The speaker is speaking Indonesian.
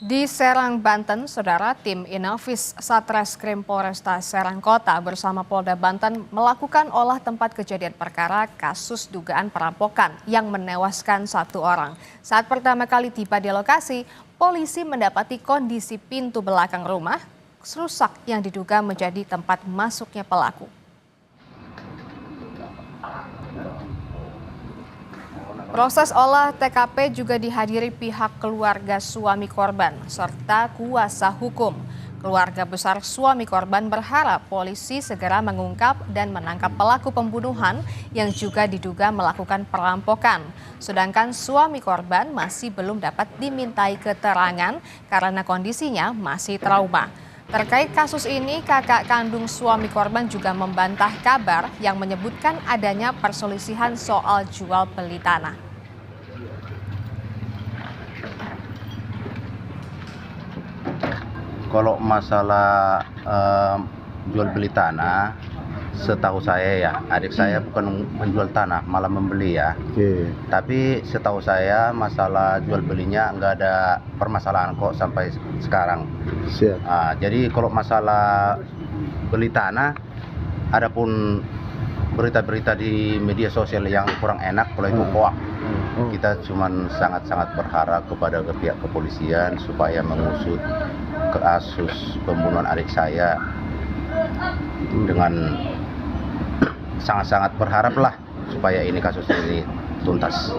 Di Serang, Banten, Saudara, tim Inavis Satreskrim Polresta Serang Kota bersama Polda Banten melakukan olah tempat kejadian perkara kasus dugaan perampokan yang menewaskan satu orang. Saat pertama kali tiba di lokasi, polisi mendapati kondisi pintu belakang rumah rusak yang diduga menjadi tempat masuknya pelaku. Proses olah TKP juga dihadiri pihak keluarga suami korban serta kuasa hukum. Keluarga besar suami korban berharap polisi segera mengungkap dan menangkap pelaku pembunuhan yang juga diduga melakukan perampokan. Sedangkan suami korban masih belum dapat dimintai keterangan karena kondisinya masih trauma. Terkait kasus ini, kakak kandung suami korban juga membantah kabar yang menyebutkan adanya perselisihan soal jual beli tanah. Kalau masalah jual beli tanah, setahu saya ya, adik saya bukan menjual tanah, malah membeli ya. Tapi setahu saya masalah jual belinya nggak ada permasalahan kok sampai sekarang. Jadi kalau masalah beli tanah, adapun berita-berita di media sosial yang kurang enak, kalau itu hoax. Kita cuman sangat-sangat berharap kepada pihak kepolisian supaya mengusut kasus pembunuhan adik saya dengan sangat-sangat berharap lah supaya ini kasus ini tuntas.